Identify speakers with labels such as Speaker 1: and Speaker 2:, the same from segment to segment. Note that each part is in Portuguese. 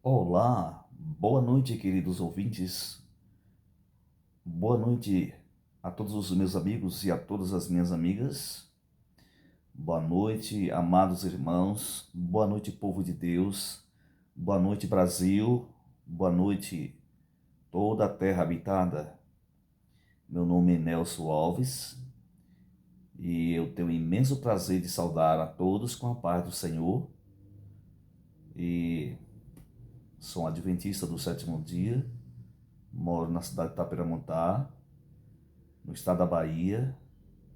Speaker 1: Olá, boa noite, queridos ouvintes. Boa noite a todos os meus amigos e a todas as minhas amigas. Boa noite, amados irmãos. Boa noite, povo de Deus. Boa noite, Brasil. Boa noite, toda a terra habitada. Meu nome é Nelson Alves e eu tenho o imenso prazer de saudar a todos com a paz do Senhor. E sou um adventista do sétimo dia. Moro na cidade de Tapiramontá, no estado da Bahia,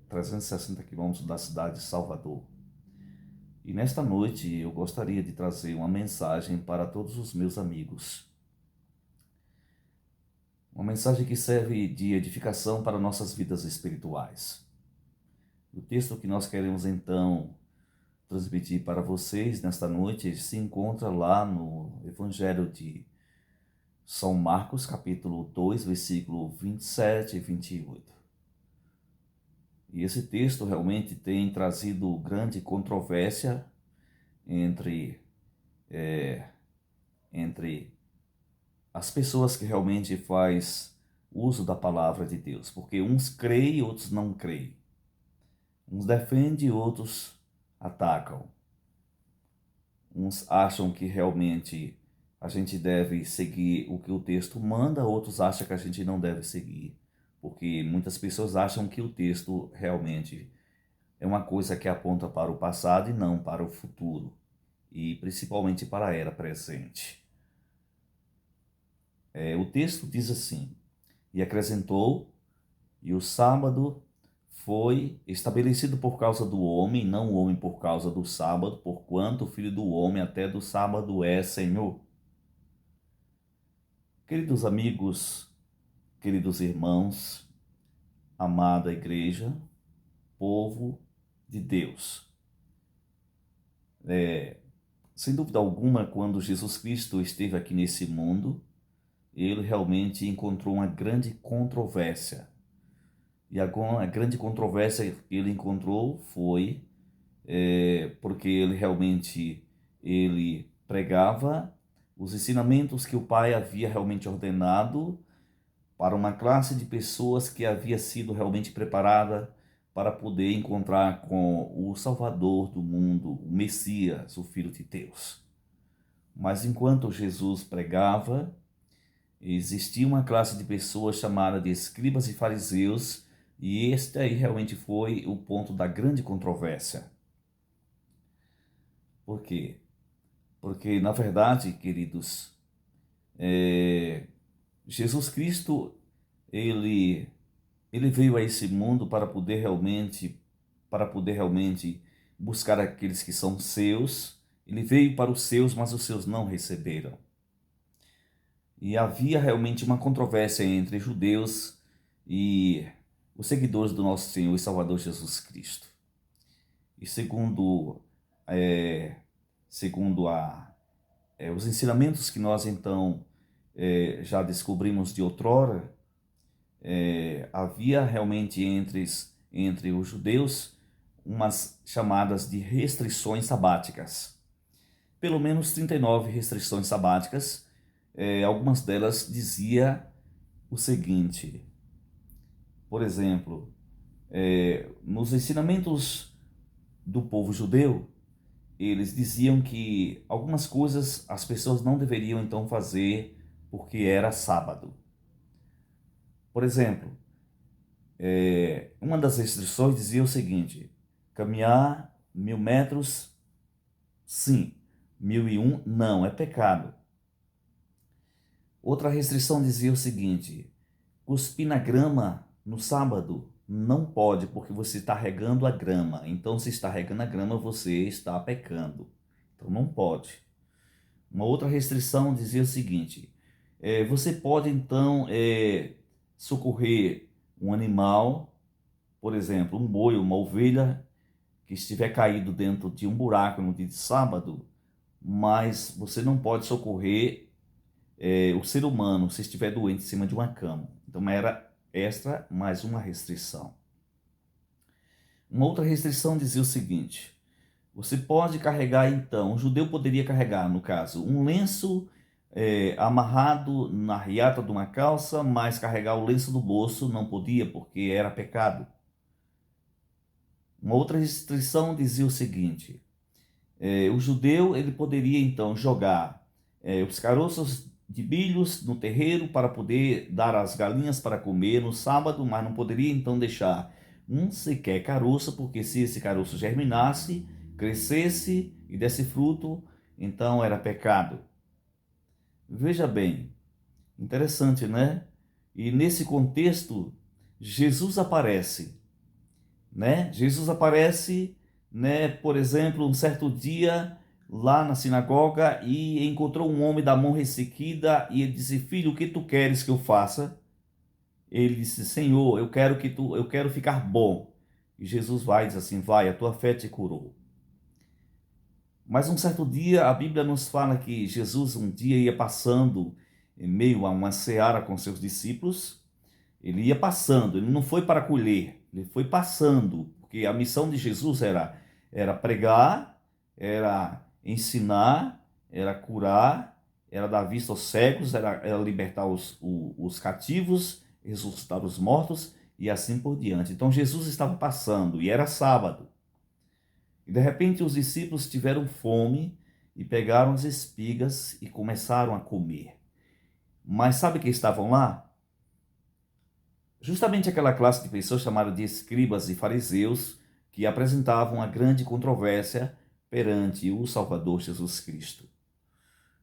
Speaker 1: 360 quilômetros da cidade de Salvador. E nesta noite eu gostaria de trazer uma mensagem para todos os meus amigos. Uma mensagem que serve de edificação para nossas vidas espirituais. O texto que nós queremos então transmitir para vocês nesta noite se encontra lá no Evangelho de São Marcos, capítulo 2, versículo 27 e 28. E esse texto realmente tem trazido grande controvérsia entre, entre as pessoas que realmente faz uso da palavra de Deus. Porque uns creem e outros não creem. Uns defendem e outros atacam. Uns acham que realmente a gente deve seguir o que o texto manda, outros acham que a gente não deve seguir. Porque muitas pessoas acham que o texto realmente é uma coisa que aponta para o passado e não para o futuro, e principalmente para a era presente. O texto diz assim: e acrescentou, e o sábado foi estabelecido por causa do homem, não o homem por causa do sábado, porquanto o filho do homem até do sábado é Senhor. Queridos amigos, queridos irmãos, amada igreja, povo de Deus, sem dúvida alguma, quando Jesus Cristo esteve aqui nesse mundo, ele realmente encontrou uma grande controvérsia. E a grande controvérsia que ele encontrou foi porque ele pregava os ensinamentos que o Pai havia realmente ordenado para uma classe de pessoas que havia sido realmente preparada para poder encontrar com o Salvador do mundo, o Messias, o Filho de Deus. Mas enquanto Jesus pregava, existia uma classe de pessoas chamada de escribas e fariseus, e este aí realmente foi o ponto da grande controvérsia. Por quê? Porque, na verdade, queridos, Jesus Cristo, ele, ele veio a esse mundo para poder realmente buscar aqueles que são seus. Ele veio para os seus, mas os seus não receberam. E havia realmente uma controvérsia entre judeus e os seguidores do nosso Senhor e Salvador Jesus Cristo. E segundo os ensinamentos que nós então já descobrimos de outrora, havia realmente entre os judeus umas chamadas de restrições sabáticas. Pelo menos 39 restrições sabáticas. Algumas delas dizia o seguinte, por exemplo, nos ensinamentos do povo judeu, eles diziam que algumas coisas as pessoas não deveriam então fazer porque era sábado. Por exemplo, uma das restrições dizia o seguinte: caminhar 1.000 metros, sim, 1.001, não, é pecado. Outra restrição dizia o seguinte: cuspir na grama no sábado não pode, porque você está regando a grama. Então, se está regando a grama, você está pecando. Então, não pode. Uma outra restrição dizia o seguinte: você pode então socorrer um animal, por exemplo, um boi, uma ovelha, que estiver caído dentro de um buraco no dia de sábado, mas você não pode socorrer o ser humano se estiver doente em cima de uma cama. Então era esta mais uma restrição. Uma outra restrição dizia o seguinte: você pode carregar então, um judeu poderia carregar, no caso, um lenço amarrado na riata de uma calça, mas carregar o lenço do bolso não podia, porque era pecado. Uma outra restrição dizia o seguinte: o judeu ele poderia então jogar os caroços de milhos no terreiro para poder dar às galinhas para comer no sábado, mas não poderia então deixar um sequer caroço, porque se esse caroço germinasse, crescesse e desse fruto, então era pecado. Veja bem, interessante, né? E nesse contexto, Jesus aparece, né? Jesus aparece, né? Por exemplo, um certo dia lá na sinagoga e encontrou um homem da mão ressequida e ele disse: Filho, o que tu queres que eu faça? Ele disse: Senhor, eu quero ficar bom. E Jesus vai e diz assim: Vai, a tua fé te curou. Mas um certo dia, a Bíblia nos fala que Jesus um dia ia passando em meio a uma seara com seus discípulos. Ele ia passando, ele não foi para colher, ele foi passando, porque a missão de Jesus era pregar, era ensinar, era curar, era dar vista aos cegos, era libertar os cativos, ressuscitar os mortos e assim por diante. Então Jesus estava passando e era sábado. E de repente os discípulos tiveram fome e pegaram as espigas e começaram a comer. Mas sabe quem estavam lá? Justamente aquela classe de pessoas chamada de escribas e fariseus que apresentavam uma grande controvérsia perante o Salvador Jesus Cristo.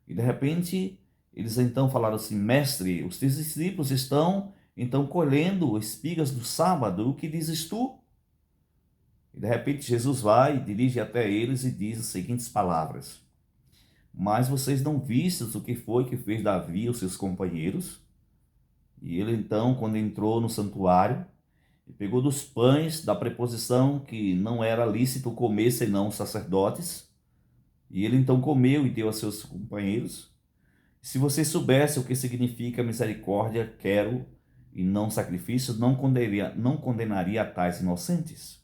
Speaker 1: E de repente eles então falaram assim: Mestre, os teus discípulos estão então colhendo espigas do sábado, o que dizes tu? E de repente Jesus vai, dirige até eles e diz as seguintes palavras: Mas vocês não vistes o que foi que fez Davi e os seus companheiros? E ele então, quando entrou no santuário, pegou dos pães da preposição que não era lícito comer senão os sacerdotes, e ele então comeu e deu a seus companheiros. Se você soubesse o que significa misericórdia, quero, e não sacrifício, não condenaria a tais inocentes.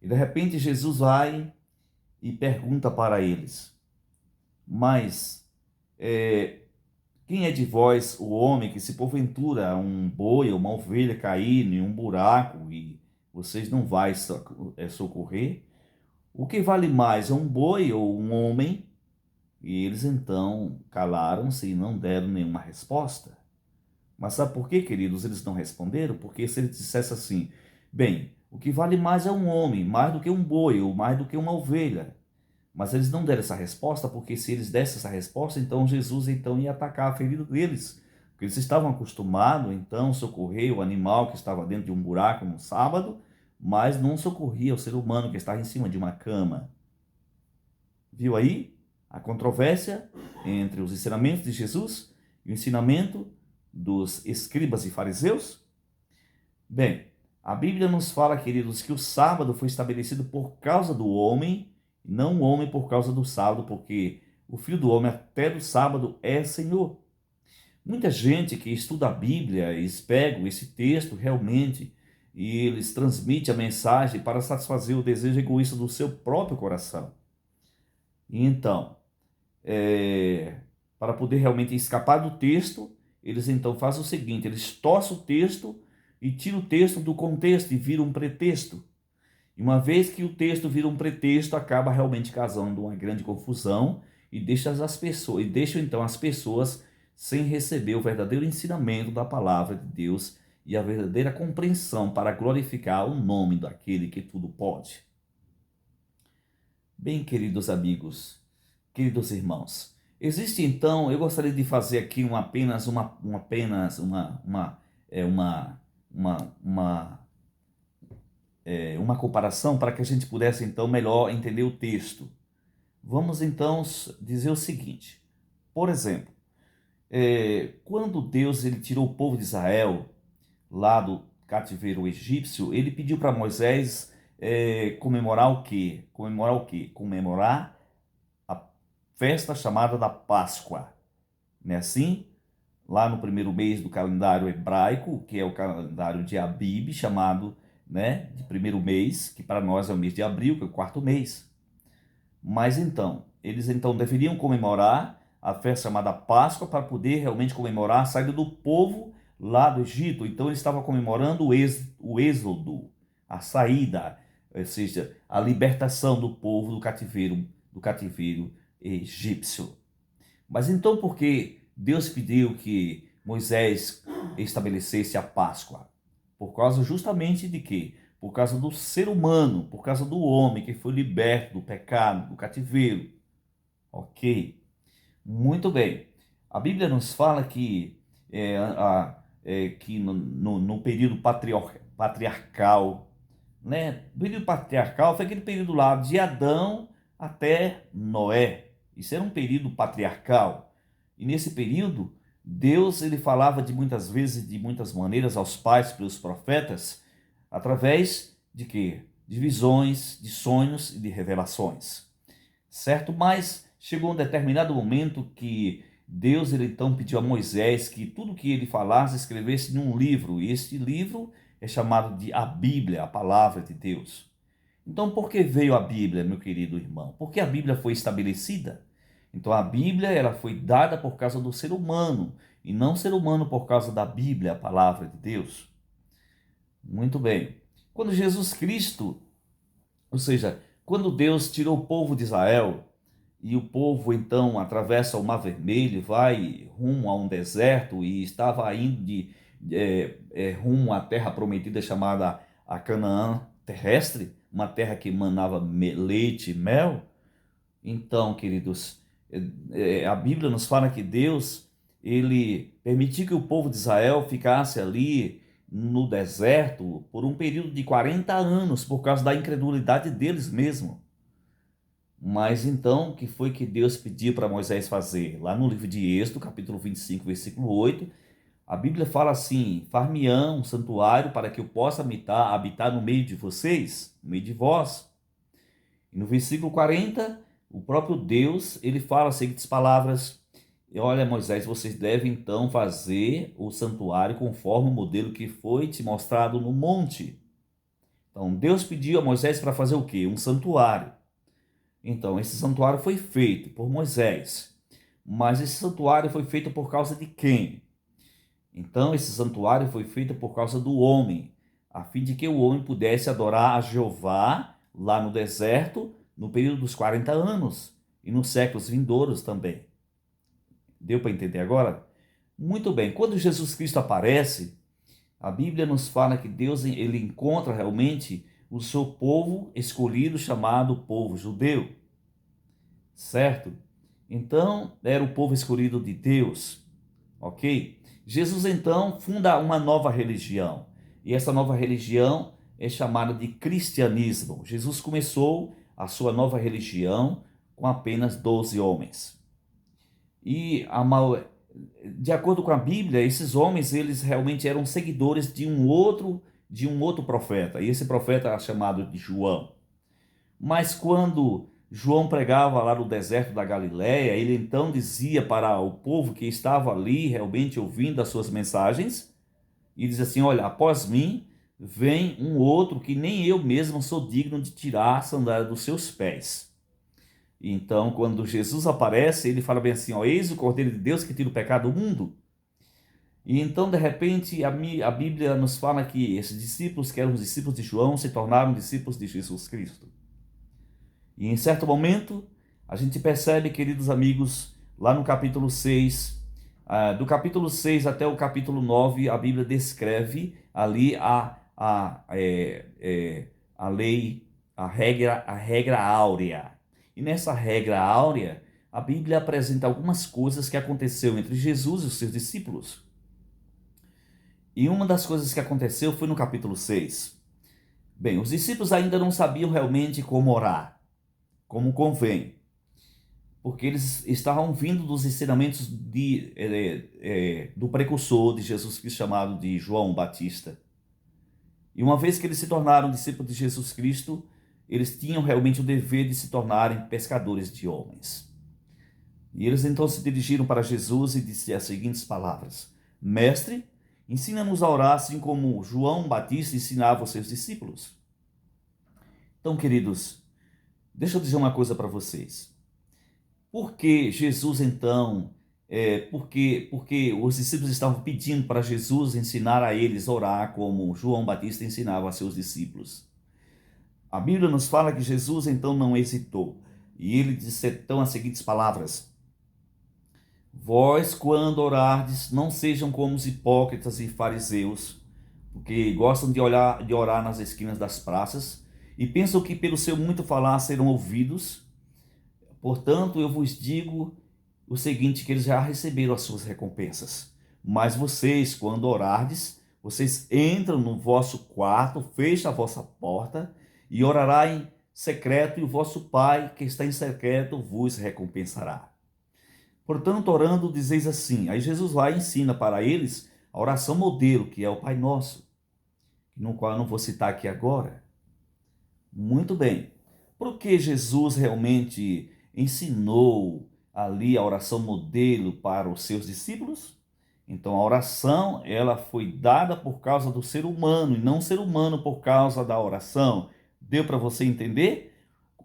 Speaker 1: E de repente Jesus vai e pergunta para eles: Mas quem é de vós o homem que, se porventura um boi ou uma ovelha cair em um buraco e vocês não vai socorrer? O que vale mais, é um boi ou um homem? E eles então calaram-se e não deram nenhuma resposta. Mas sabe por quê, queridos? Eles não responderam? Porque se eles dissessem assim: bem, o que vale mais é um homem, mais do que um boi ou mais do que uma ovelha. Mas eles não deram essa resposta, porque se eles dessem essa resposta, então Jesus então ia atacar a ferida deles. Porque eles estavam acostumados, então, a socorrer o animal que estava dentro de um buraco no sábado, mas não socorria o ser humano que estava em cima de uma cama. Viu aí a controvérsia entre os ensinamentos de Jesus e o ensinamento dos escribas e fariseus? Bem, a Bíblia nos fala, queridos, que o sábado foi estabelecido por causa do homem, não o homem por causa do sábado, porque o Filho do Homem até do sábado é Senhor. Muita gente que estuda a Bíblia, eles pegam esse texto realmente e eles transmitem a mensagem para satisfazer o desejo egoísta do seu próprio coração. E então, para poder realmente escapar do texto, eles então fazem o seguinte: eles torcem o texto e tiram o texto do contexto e viram um pretexto. E uma vez que o texto vira um pretexto, acaba realmente causando uma grande confusão e deixa então as pessoas sem receber o verdadeiro ensinamento da palavra de Deus e a verdadeira compreensão para glorificar o nome daquele que tudo pode. Bem, queridos amigos, queridos irmãos, existe então, eu gostaria de fazer aqui uma comparação para que a gente pudesse então melhor entender o texto. Vamos então dizer o seguinte: por exemplo, quando Deus ele tirou o povo de Israel lá do cativeiro egípcio, ele pediu para Moisés comemorar o quê? Comemorar o quê? Comemorar a festa chamada da Páscoa. Não é assim? Lá no primeiro mês do calendário hebraico, que é o calendário de Abib, chamado, né, de primeiro mês, que para nós é o mês de abril, que é o quarto mês. Mas então, eles então deveriam comemorar a festa chamada Páscoa para poder realmente comemorar a saída do povo lá do Egito. Então ele estava comemorando o êxodo, a saída, ou seja, a libertação do povo do cativeiro egípcio. Mas então por que Deus pediu que Moisés estabelecesse a Páscoa? Por causa justamente de quê? Por causa do ser humano, por causa do homem que foi liberto do pecado, do cativeiro. Ok? Muito bem. A Bíblia nos fala que, que no período patriarcal, né? O período patriarcal foi aquele período lá de Adão até Noé. Isso era um período patriarcal. E nesse período, Deus ele falava de muitas vezes, de muitas maneiras aos pais, pelos profetas, através de quê? De visões, de sonhos e de revelações. Certo? Mas chegou um determinado momento que Deus ele então pediu a Moisés que tudo que ele falasse escrevesse num livro. E este livro é chamado de a Bíblia, a palavra de Deus. Então, por que veio a Bíblia, meu querido irmão? Porque a Bíblia foi estabelecida. Então, a Bíblia ela foi dada por causa do ser humano, e não o ser humano por causa da Bíblia, a palavra de Deus. Muito bem. Quando Jesus Cristo, ou seja, quando Deus tirou o povo de Israel, e o povo então atravessa o Mar Vermelho, vai rumo a um deserto, e estava indo rumo à terra prometida chamada a Canaã terrestre, uma terra que manava leite e mel. Então, queridos, a Bíblia nos fala que Deus, ele permitiu que o povo de Israel ficasse ali no deserto por um período de 40 anos, por causa da incredulidade deles mesmo. Mas então, o que foi que Deus pediu para Moisés fazer? Lá no livro de Êxodo, capítulo 25, versículo 8, a Bíblia fala assim: far-me-ã um santuário para que eu possa habitar no meio de vocês, no meio de vós. E no versículo 40, o próprio Deus, ele fala as seguintes palavras: olha, Moisés, vocês devem então fazer o santuário conforme o modelo que foi te mostrado no monte. Então, Deus pediu a Moisés para fazer o quê? Um santuário. Então, esse santuário foi feito por Moisés. Mas esse santuário foi feito por causa de quem? Então, esse santuário foi feito por causa do homem, a fim de que o homem pudesse adorar a Jeová lá no deserto, no período dos 40 anos e nos séculos vindouros também. Deu para entender agora? Muito bem. Quando Jesus Cristo aparece, a Bíblia nos fala que Deus ele encontra realmente o seu povo escolhido, chamado povo judeu. Certo? Então, era o povo escolhido de Deus. Ok? Jesus então funda uma nova religião. E essa nova religião é chamada de cristianismo. Jesus começou a sua nova religião com apenas 12 homens. E de acordo com a Bíblia, esses homens eles realmente eram seguidores de um outro profeta. E esse profeta era chamado de João. Mas quando João pregava lá no deserto da Galiléia, ele então dizia para o povo que estava ali realmente ouvindo as suas mensagens, e diz assim: olha, após mim vem um outro que nem eu mesmo sou digno de tirar a sandália dos seus pés. Então, quando Jesus aparece, ele fala bem assim: ó, eis o Cordeiro de Deus que tira o pecado do mundo. E então, de repente, a Bíblia nos fala que esses discípulos, que eram os discípulos de João, se tornaram discípulos de Jesus Cristo. E em certo momento, a gente percebe, queridos amigos, lá no capítulo 6, do capítulo 6 até o capítulo 9, a Bíblia descreve ali a lei, a regra áurea. E nessa regra áurea, a Bíblia apresenta algumas coisas que aconteceu entre Jesus e os seus discípulos. E uma das coisas que aconteceu foi no capítulo 6. Bem, os discípulos ainda não sabiam realmente como orar, como convém, porque eles estavam vindo dos ensinamentos do precursor de Jesus Cristo, chamado de João Batista. E uma vez que eles se tornaram discípulos de Jesus Cristo, eles tinham realmente o dever de se tornarem pescadores de homens. E eles então se dirigiram para Jesus e disseram as seguintes palavras: Mestre, ensina-nos a orar assim como João Batista ensinava os seus discípulos. Então, queridos, deixa eu dizer uma coisa para vocês. Por que Jesus então, porque os discípulos estavam pedindo para Jesus ensinar a eles a orar como João Batista ensinava a seus discípulos? A Bíblia nos fala que Jesus então não hesitou, e ele disse então as seguintes palavras: Vós, quando orardes, não sejam como os hipócritas e fariseus, porque gostam de orar nas esquinas das praças, e pensam que pelo seu muito falar serão ouvidos. Portanto, eu vos digo o seguinte, que eles já receberam as suas recompensas. Mas vocês, quando orardes, vocês entram no vosso quarto, fechem a vossa porta e orará em secreto, e o vosso Pai, que está em secreto, vos recompensará. Portanto, orando, dizeis assim. Aí Jesus vai e ensina para eles a oração modelo, que é o Pai Nosso, no qual eu não vou citar aqui agora. Muito bem. Porque Jesus realmente ensinou ali a oração modelo para os seus discípulos? Então, a oração, ela foi dada por causa do ser humano, e não o ser humano por causa da oração. Deu para você entender?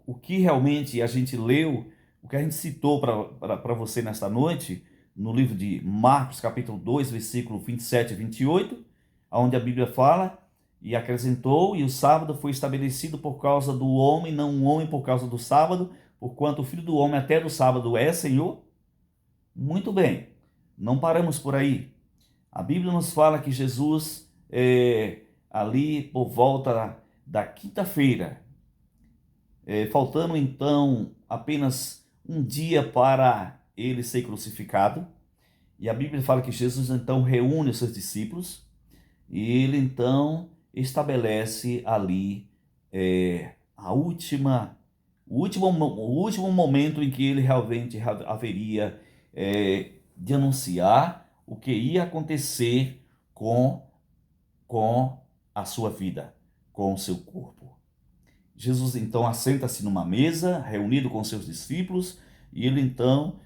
Speaker 1: O que realmente a gente leu, o que a gente citou para você nesta noite, no livro de Marcos, capítulo 2, versículo 27 e 28, onde a Bíblia fala, e acrescentou, e o sábado foi estabelecido por causa do homem, não o homem por causa do sábado, porquanto o Filho do Homem até do sábado é Senhor. Muito bem, não paramos por aí. A Bíblia nos fala que Jesus, ali por volta da quinta-feira, faltando então apenas um dia para ele ser crucificado, e a Bíblia fala que Jesus então reúne os seus discípulos, e ele então estabelece ali o último momento em que ele realmente haveria de anunciar o que ia acontecer com a sua vida, com o seu corpo. Jesus então assenta-se numa mesa, reunido com seus discípulos, e ele então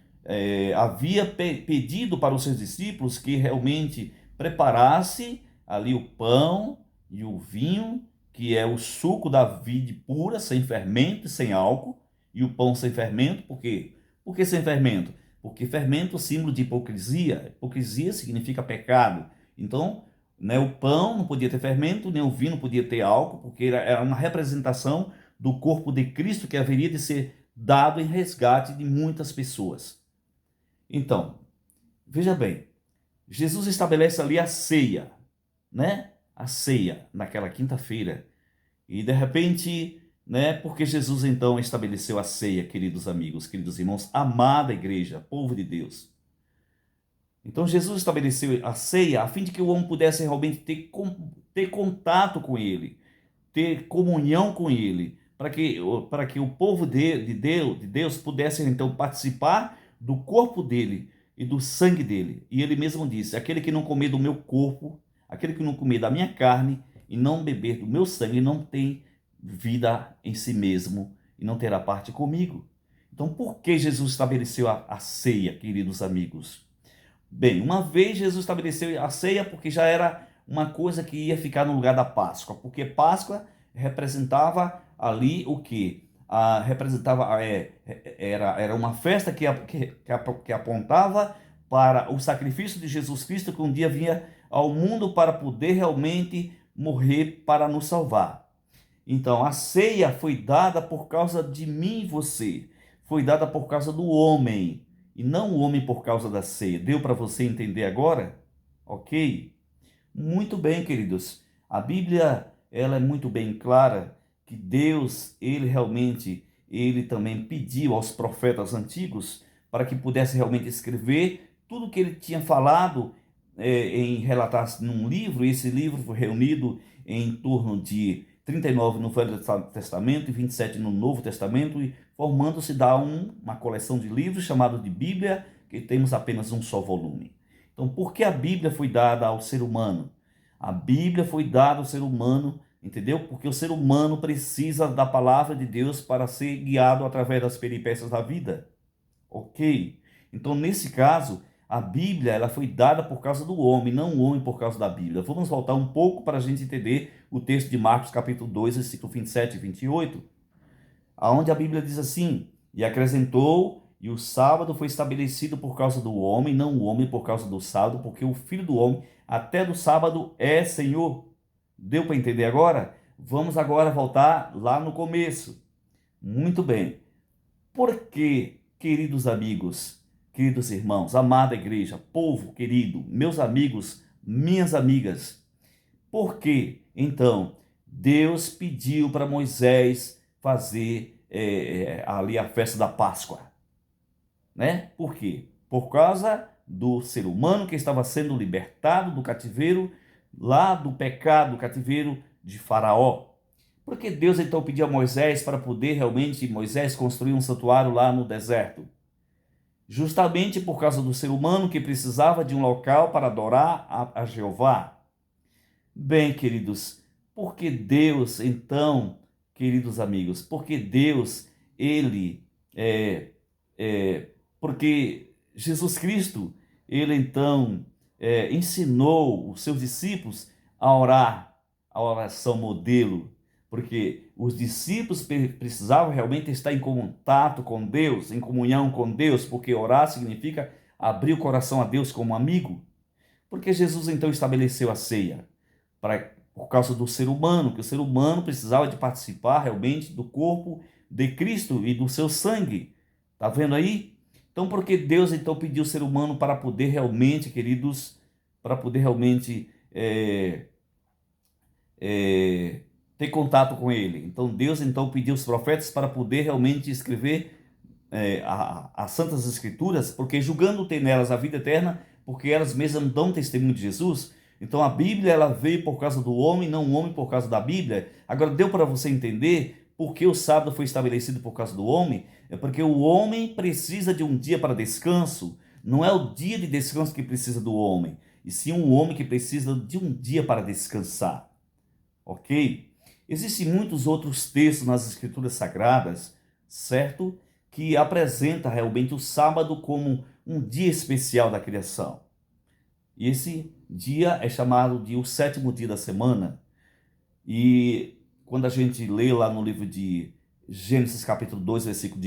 Speaker 1: havia pedido para os seus discípulos que realmente preparasse ali o pão e o vinho, que é o suco da vide pura, sem fermento e sem álcool, e o pão sem fermento. Por quê? Por que sem fermento? Porque fermento é símbolo de hipocrisia. Hipocrisia significa pecado. Então, né, o pão não podia ter fermento, nem o vinho não podia ter álcool, porque era uma representação do corpo de Cristo que haveria de ser dado em resgate de muitas pessoas. Então, veja bem, Jesus estabelece ali a ceia, né? A ceia naquela quinta-feira. E de repente, né? Porque Jesus então estabeleceu a ceia, queridos amigos, queridos irmãos, amada igreja, povo de Deus. Então Jesus estabeleceu a ceia a fim de que o homem pudesse realmente ter contato com ele, ter comunhão com ele, para que o povo de Deus pudesse então participar do corpo dele e do sangue dele. E ele mesmo disse: aquele que não comer do meu corpo, aquele que não comer da minha carne e não beber do meu sangue, não tem vida em si mesmo e não terá parte comigo. Então, por que Jesus estabeleceu a ceia, queridos amigos? Bem, uma vez Jesus estabeleceu a ceia porque já era uma coisa que ia ficar no lugar da Páscoa, porque Páscoa representava ali o que? Era uma festa que apontava para o sacrifício de Jesus Cristo, que um dia vinha ao mundo para poder realmente morrer para nos salvar. Então, a ceia foi dada por causa de mim e você, foi dada por causa do homem, e não o homem por causa da ceia. Deu para você entender agora? Ok? Muito bem, queridos. A Bíblia, ela é muito bem clara que Deus, ele também pediu aos profetas antigos para que pudesse realmente escrever tudo que ele tinha falado em relatar num livro. Esse livro foi reunido em torno de 39 no Velho Testamento e 27 no Novo Testamento, e formando-se uma coleção de livros chamado de Bíblia, que temos apenas um só volume. Então, por que a Bíblia foi dada ao ser humano? A Bíblia foi dada ao ser humano, entendeu? Porque o ser humano precisa da palavra de Deus para ser guiado através das peripécias da vida. Ok? Então, nesse caso, a Bíblia ela foi dada por causa do homem, não o homem por causa da Bíblia. Vamos voltar um pouco para a gente entender o texto de Marcos, capítulo 2, versículo 27 e 28, onde a Bíblia diz assim: E acrescentou, E o sábado foi estabelecido por causa do homem, não o homem por causa do sábado, porque o Filho do homem até do sábado é Senhor. Deu para entender agora? Vamos agora voltar lá no começo. Muito bem. Por que, queridos amigos, queridos irmãos, amada igreja, povo querido, meus amigos, minhas amigas, por que, então, Deus pediu para Moisés fazer ali a festa da Páscoa? Né? Por quê? Por causa do ser humano que estava sendo libertado do cativeiro, lá do pecado, do cativeiro de Faraó. Porque Deus então pediu a Moisés para poder realmente Moisés construir um santuário lá no deserto? Justamente por causa do ser humano que precisava de um local para adorar a Jeová. Bem, queridos, porque Deus então, queridos amigos, porque Deus, ele porque Jesus Cristo, ele então ensinou os seus discípulos a orar, a oração modelo, porque os discípulos precisavam realmente estar em contato com Deus, em comunhão com Deus, porque orar significa abrir o coração a Deus como amigo. Porque Jesus então estabeleceu a ceia por causa do ser humano, que o ser humano precisava de participar realmente do corpo de Cristo e do seu sangue. Tá vendo aí? Então, por que Deus então pediu o ser humano para poder realmente, queridos, para poder realmente ter contato com Ele? Então, Deus então pediu os profetas para poder realmente escrever as Santas Escrituras, porque julgando ter nelas a vida eterna, porque elas mesmas dão testemunho de Jesus. Então a Bíblia ela veio por causa do homem, não o homem por causa da Bíblia. Agora deu para você entender por que o sábado foi estabelecido por causa do homem? É porque o homem precisa de um dia para descanso. Não é o dia de descanso que precisa do homem, e sim um homem que precisa de um dia para descansar. Ok? Existem muitos outros textos nas Escrituras Sagradas, certo? Que apresenta realmente o sábado como um dia especial da criação. E esse dia é chamado de o sétimo dia da semana. E quando a gente lê lá no livro de Gênesis capítulo 2, versículo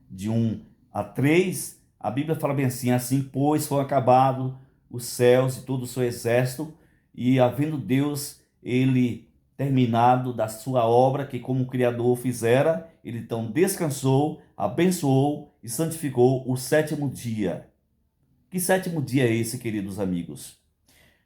Speaker 1: de 1 a 3, a Bíblia fala bem assim: assim, pois, foram acabados os céus e todo o seu exército, e havendo Deus, ele terminado da sua obra que como Criador fizera, ele então descansou, abençoou e santificou o sétimo dia. Que sétimo dia é esse, queridos amigos?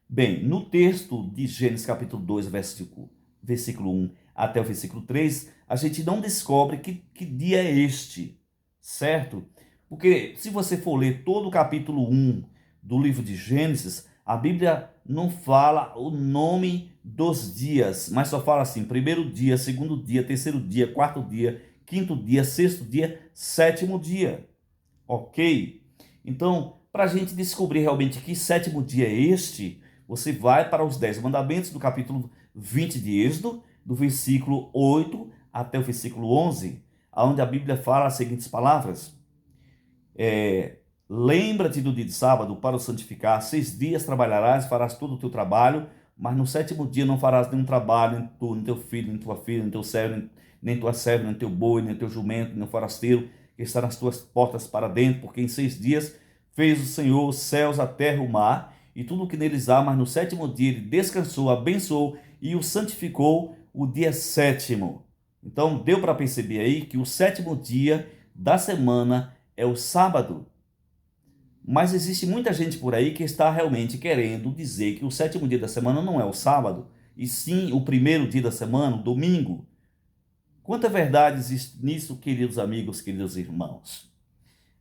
Speaker 1: Bem, no texto de Gênesis capítulo 2, versículo 1 até o versículo 3, a gente não descobre que dia é este, certo? Porque se você for ler todo o capítulo 1 do livro de Gênesis, a Bíblia não fala o nome dos dias, mas só fala assim: primeiro dia, segundo dia, terceiro dia, quarto dia, quinto dia, sexto dia, sétimo dia. Ok? Então, para a gente descobrir realmente que sétimo dia é este, você vai para os 10 mandamentos do capítulo 20 de Êxodo, do versículo 8 até o versículo 11, onde a Bíblia fala as seguintes palavras: lembra-te do dia de sábado para o santificar, 6 dias trabalharás, farás todo o teu trabalho, mas no sétimo dia não farás nenhum trabalho, nem tu, nem teu filho, nem tua filha, nem teu servo, nem tua serva, nem teu boi, nem teu jumento, nem o forasteiro, que está nas tuas portas para dentro, porque em 6 dias fez o Senhor os céus, a terra, o mar, e tudo o que neles há, mas no sétimo dia ele descansou, abençoou e o santificou o dia sétimo. Então deu para perceber aí que o sétimo dia da semana é o sábado. Mas existe muita gente por aí que está realmente querendo dizer que o sétimo dia da semana não é o sábado, e sim o primeiro dia da semana, o domingo. Quanta verdade existe nisso, queridos amigos, queridos irmãos?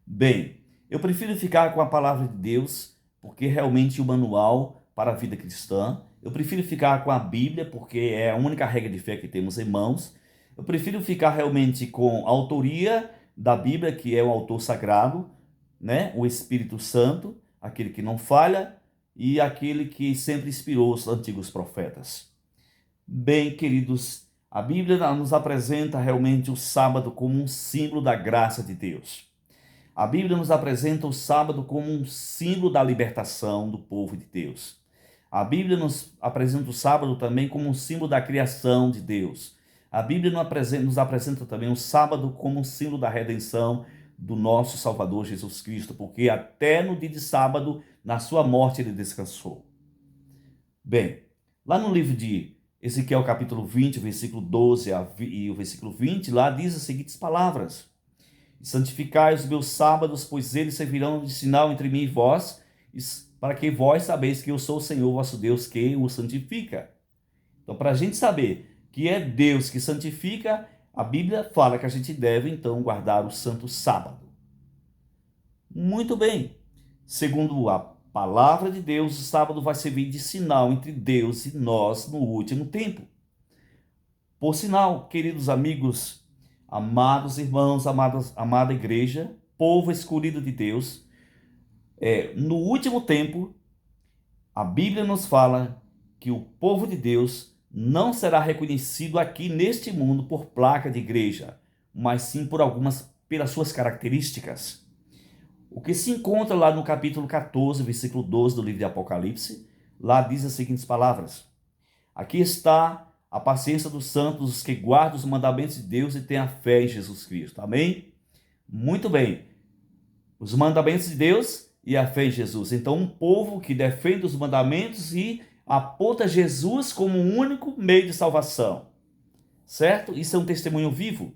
Speaker 1: Bem, eu prefiro ficar com a palavra de Deus, porque é realmente o manual para a vida cristã. Eu prefiro ficar com a Bíblia, porque é a única regra de fé que temos em mãos. Eu prefiro ficar realmente com a autoria da Bíblia, que é o autor sagrado, né? O Espírito Santo, aquele que não falha e aquele que sempre inspirou os antigos profetas. Bem, queridos, a Bíblia nos apresenta realmente o sábado como um símbolo da graça de Deus. A Bíblia nos apresenta o sábado como um símbolo da libertação do povo de Deus. A Bíblia nos apresenta o sábado também como um símbolo da criação de Deus. A Bíblia nos apresenta também o sábado como um símbolo da redenção do nosso Salvador Jesus Cristo, porque até no dia de sábado, na sua morte, ele descansou. Bem, lá no livro de Ezequiel capítulo 20, versículo 12 e o versículo 20, lá diz as seguintes palavras: santificai os meus sábados, pois eles servirão de sinal entre mim e vós, para que vós sabeis que eu sou o Senhor vosso Deus, que o santifica. Então, para a gente saber que é Deus que santifica, a Bíblia fala que a gente deve, então, guardar o santo sábado. Muito bem. Segundo a palavra de Deus, o sábado vai servir de sinal entre Deus e nós no último tempo. Por sinal, queridos amigos, amados irmãos, amada igreja, povo escolhido de Deus, no último tempo, a Bíblia nos fala que o povo de Deus não será reconhecido aqui neste mundo por placa de igreja, mas sim pelas suas características. O que se encontra lá no capítulo 14, versículo 12 do livro de Apocalipse, lá diz as seguintes palavras: aqui está a paciência dos santos, os que guardam os mandamentos de Deus e têm a fé em Jesus Cristo. Amém? Muito bem. Os mandamentos de Deus e a fé em Jesus. Então, um povo que defende os mandamentos e aponta Jesus como o único meio de salvação. Certo? Isso é um testemunho vivo.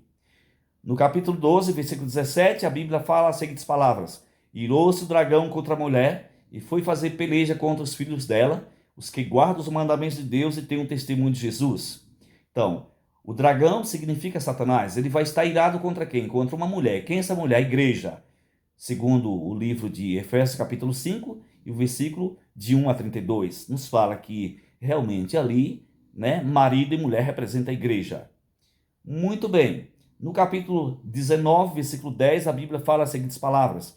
Speaker 1: No capítulo 12, versículo 17, a Bíblia fala as seguintes palavras: irou-se o dragão contra a mulher e foi fazer peleja contra os filhos dela, os que guardam os mandamentos de Deus e têm um testemunho de Jesus. Então, o dragão significa Satanás. Ele vai estar irado contra quem? Contra uma mulher. Quem é essa mulher? A igreja. Segundo o livro de Efésios capítulo 5 e o versículo de 1 a 32, nos fala que realmente ali, marido e mulher representam a igreja. Muito bem. No capítulo 19, versículo 10, a Bíblia fala as seguintes palavras: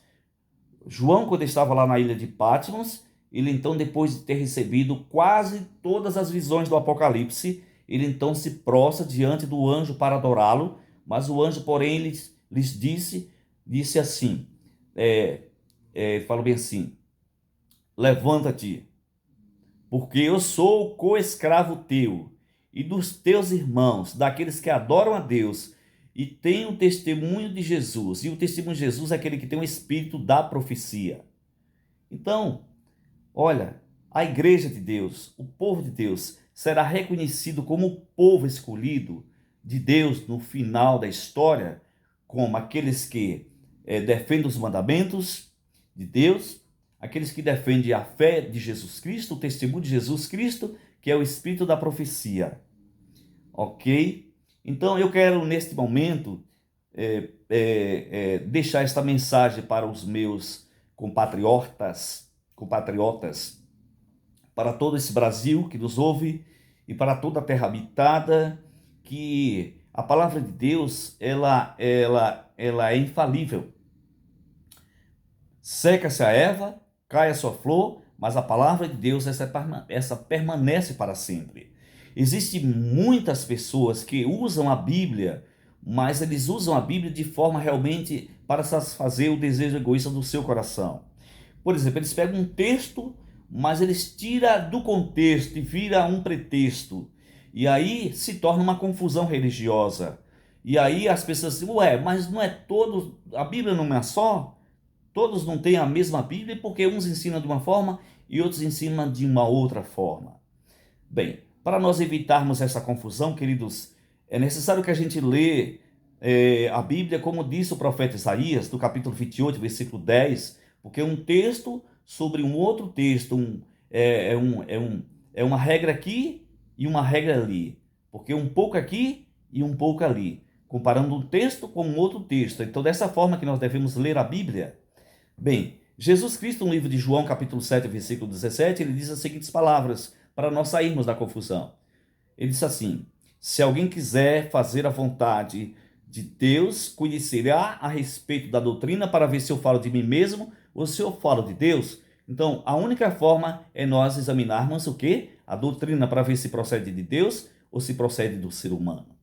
Speaker 1: João, quando estava lá na ilha de Patmos, ele então, depois de ter recebido quase todas as visões do Apocalipse, ele então se prostra diante do anjo para adorá-lo, mas o anjo, porém, lhes disse assim, falou bem assim: levanta-te, porque eu sou o co-escravo teu e dos teus irmãos, daqueles que adoram a Deus e têm o testemunho de Jesus. E o testemunho de Jesus é aquele que tem o espírito da profecia. Então, olha, a igreja de Deus, o povo de Deus, será reconhecido como o povo escolhido de Deus no final da história, como aqueles que defendem os mandamentos de Deus, aqueles que defendem a fé de Jesus Cristo, o testemunho de Jesus Cristo, que é o espírito da profecia. Ok? Então eu quero neste momento deixar esta mensagem para os meus compatriotas, para todo esse Brasil que nos ouve e para toda a terra habitada, que a palavra de Deus ela é infalível. Seca-se a erva, cai a sua flor, mas a palavra de Deus essa permanece para sempre. Existem muitas pessoas que usam a Bíblia, mas eles usam a Bíblia de forma realmente para satisfazer o desejo egoísta do seu coração. Por exemplo, eles pegam um texto, mas eles tiram do contexto e vira um pretexto. E aí se torna uma confusão religiosa. E aí as pessoas dizem, mas não é todos, a Bíblia não é só? Todos não têm a mesma Bíblia, porque uns ensinam de uma forma e outros ensinam de uma outra forma. Bem, para nós evitarmos essa confusão, queridos, é necessário que a gente lê a Bíblia, como disse o profeta Isaías, do capítulo 28, versículo 10, porque um texto sobre um outro texto é uma regra aqui e uma regra ali, porque um pouco aqui e um pouco ali, comparando um texto com um outro texto. Então, dessa forma que nós devemos ler a Bíblia. Bem, Jesus Cristo, no livro de João, capítulo 7, versículo 17, ele diz as seguintes palavras, para nós sairmos da confusão. Ele diz assim: se alguém quiser fazer a vontade de Deus, conhecerá a respeito da doutrina para ver se eu falo de mim mesmo ou se eu falo de Deus. Então, a única forma é nós examinarmos o quê? A doutrina, para ver se procede de Deus ou se procede do ser humano.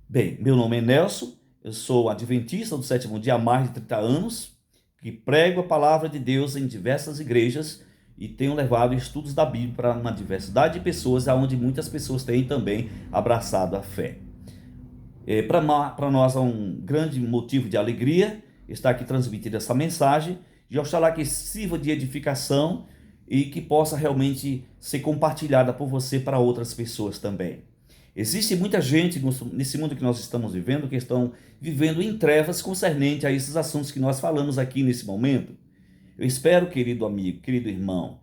Speaker 1: Bem, meu nome é Nelson, eu sou adventista do sétimo dia há mais de 30 anos, que prego a palavra de Deus em diversas igrejas e tenho levado estudos da Bíblia para uma diversidade de pessoas, onde muitas pessoas têm também abraçado a fé. Para nós é um grande motivo de alegria estar aqui transmitindo essa mensagem e oxalá que sirva de edificação e que possa realmente ser compartilhada por você para outras pessoas também. Existe muita gente nesse mundo que nós estamos vivendo que estão vivendo em trevas concernente a esses assuntos que nós falamos aqui nesse momento. Eu espero, querido amigo, querido irmão,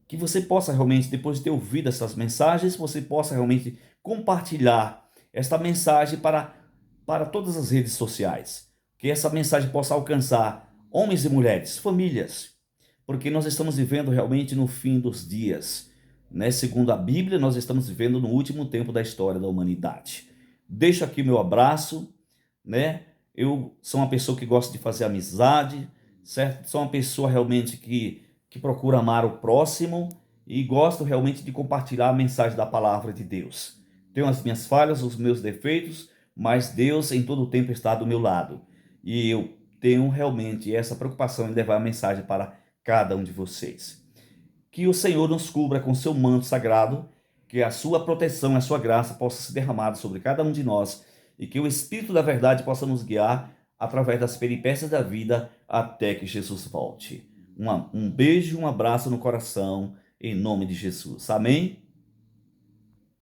Speaker 1: que você possa realmente, depois de ter ouvido essas mensagens, você possa realmente compartilhar esta mensagem para todas as redes sociais. Que essa mensagem possa alcançar homens e mulheres, famílias, porque nós estamos vivendo realmente no fim dos dias, né? Segundo a Bíblia, nós estamos vivendo no último tempo da história da humanidade. Deixo aqui meu abraço, né? Eu sou uma pessoa que gosta de fazer amizade, certo? Sou uma pessoa realmente que procura amar o próximo e gosto realmente de compartilhar a mensagem da palavra de Deus. Tenho as minhas falhas, os meus defeitos, mas Deus em todo o tempo está do meu lado. E eu tenho realmente essa preocupação em levar a mensagem para cada um de vocês. Que o Senhor nos cubra com seu manto sagrado, que a sua proteção, a sua graça possa ser derramada sobre cada um de nós e que o Espírito da verdade possa nos guiar através das peripécias da vida até que Jesus volte. Um beijo, um abraço no coração, em nome de Jesus. Amém?